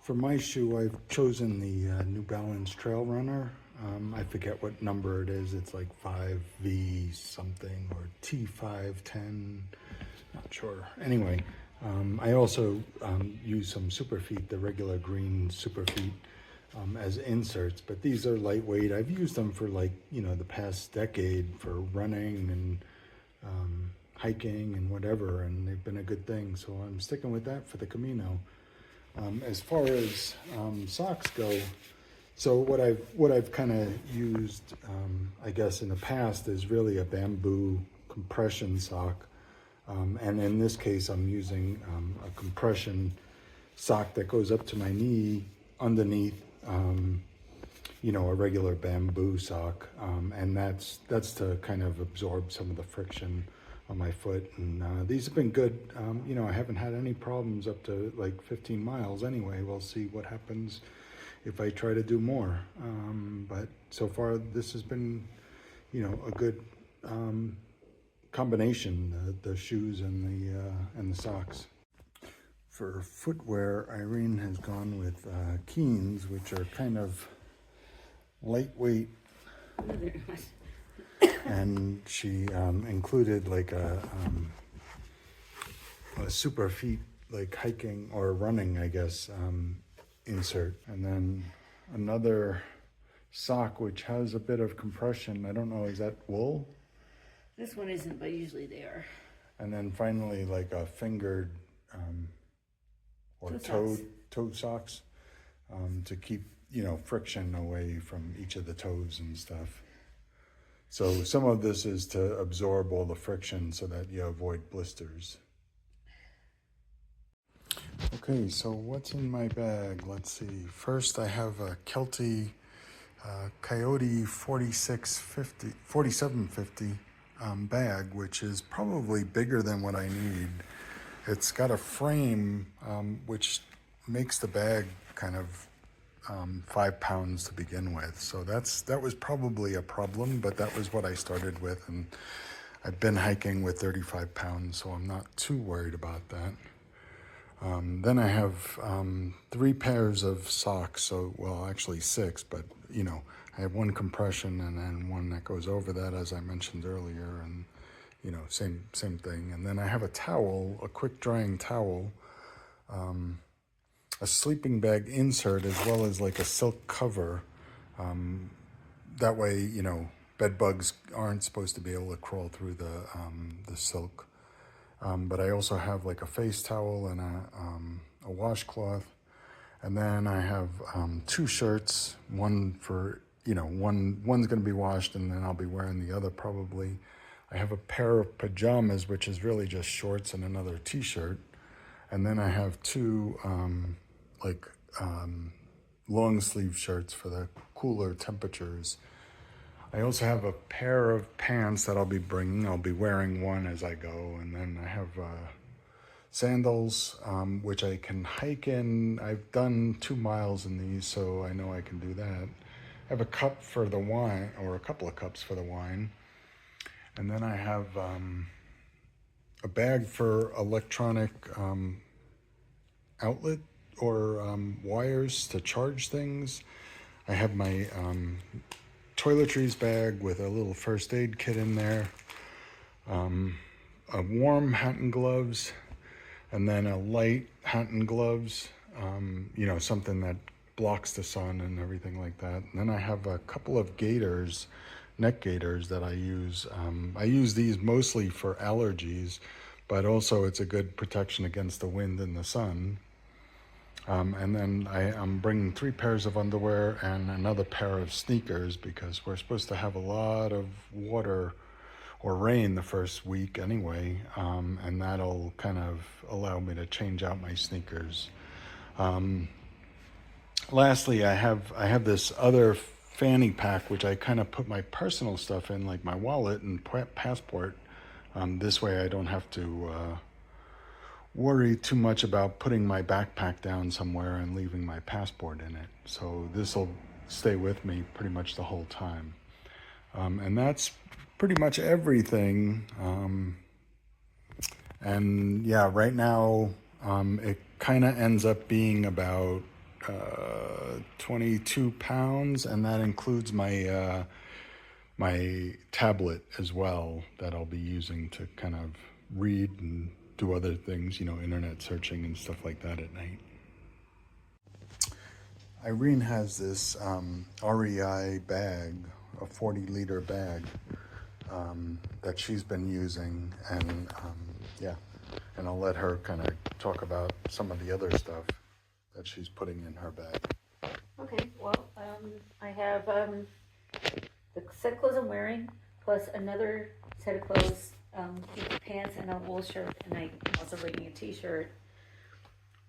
For my shoe, I've chosen the New Balance Trail Runner. I forget what number it is. It's like 5V something or T510. Not sure. Anyway, I also use some Superfeet, the regular green Superfeet, as inserts. But these are lightweight. I've used them for like, the past decade for running and hiking and whatever, and they've been a good thing. So I'm sticking with that for the Camino. As far as socks go, so what I've kind of used, I guess in the past, is really a bamboo compression sock, and in this case, I'm using a compression sock that goes up to my knee underneath, a regular bamboo sock, and that's to kind of absorb some of the friction on my foot. And these have been good. I haven't had any problems up to like 15 miles anyway. We'll see what happens if I try to do more. But so far this has been, a good combination, the shoes and the socks. For footwear, Irene has gone with Keens, which are kind of lightweight. And she included like a Superfeet, like hiking or running, I guess, insert. And then another sock which has a bit of compression. I don't know, is that wool? This one isn't, but usually they are. And then finally like a fingered or toed socks to keep, friction away from each of the toes and stuff. So some of this is to absorb all the friction so that you avoid blisters. Okay, so what's in my bag? Let's see. First, I have a Kelty Coyote 4750 bag, which is probably bigger than what I need. It's got a frame which makes the bag kind of 5 pounds to begin with. So that was probably a problem, but that was what I started with, and I've been hiking with 35 pounds, so I'm not too worried about that. Then I have 3 pairs of socks, so, well, actually 6, but, I have one compression and then one that goes over that, as I mentioned earlier, and, same thing. And then I have a towel, a quick drying towel, a sleeping bag insert, as well as like a silk cover. That way, bed bugs aren't supposed to be able to crawl through the silk. But I also have like a face towel and a washcloth. And then I have 2 shirts, one for, one's gonna be washed and then I'll be wearing the other probably. I have a pair of pajamas, which is really just shorts and another t-shirt. And then I have 2 long sleeve shirts for the cooler temperatures. I also have a pair of pants that I'll be bringing. I'll be wearing one as I go. And then I have sandals, which I can hike in. I've done 2 miles in these, so I know I can do that. I have a cup for the wine, or a couple of cups for the wine. And then I have a bag for electronic outlet or wires to charge things. I have my toiletries bag with a little first aid kit in there, a warm hat and gloves, and then a light hat and gloves, something that blocks the sun and everything like that. And then I have a couple of gaiters, neck gaiters that I use. I use these mostly for allergies, but also it's a good protection against the wind and the sun. And then I'm bringing 3 pairs of underwear and another pair of sneakers, because we're supposed to have a lot of water or rain the first week anyway, and that'll kind of allow me to change out my sneakers. Lastly, I have this other fanny pack, which I kind of put my personal stuff in, like my wallet and passport. This way I don't have to worry too much about putting my backpack down somewhere and leaving my passport in it. So this will stay with me pretty much the whole time. And that's pretty much everything. And yeah, right now it kind of ends up being about 22 pounds, and that includes my my tablet as well that I'll be using to kind of read and do other things, you know, internet searching and stuff like that at night. Irene has this REI bag, a 40-liter bag that she's been using, and yeah, and I'll let her kind of talk about some of the other stuff that she's putting in her bag. Okay, well, I have the set of clothes I'm wearing, plus another set of clothes, pants and a wool shirt, and I'm also bringing a t-shirt,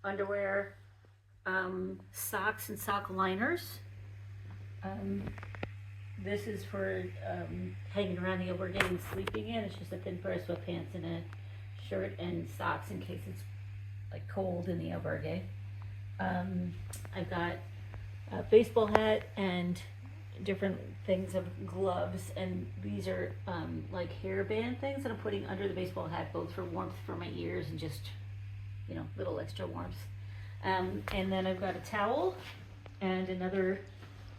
underwear, socks and sock liners. This is for hanging around the albergue and sleeping in. It's just a thin pair of sweatpants and a shirt and socks in case it's like cold in the albergue. I've got a baseball hat and different things of gloves, and these are like hairband things that I'm putting under the baseball hat, both for warmth for my ears and just, you know, little extra warmth. And then I've got a towel and another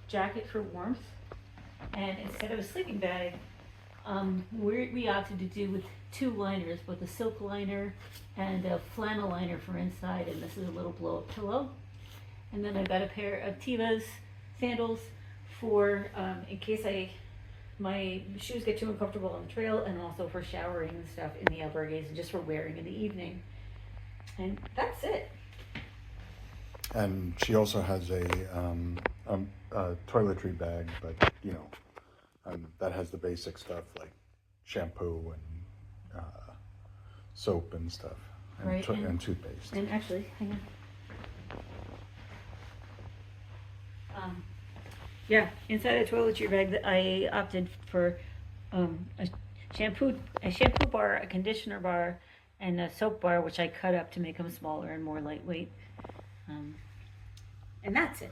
jacket for warmth. And instead of a sleeping bag, we opted to do with two liners, both a silk liner and a flannel liner for inside, and this is a little blow-up pillow. And then I've got a pair of Tevas sandals for in case my shoes get too uncomfortable on the trail, and also for showering and stuff in the albergues, and just for wearing in the evening. And that's it. And she also has a toiletry bag, but you know, that has the basic stuff like shampoo and soap and stuff, and, Right, and toothpaste. And actually, hang on. Yeah, inside the toiletry bag, I opted for a shampoo bar, a conditioner bar, and a soap bar, which I cut up to make them smaller and more lightweight. And that's it.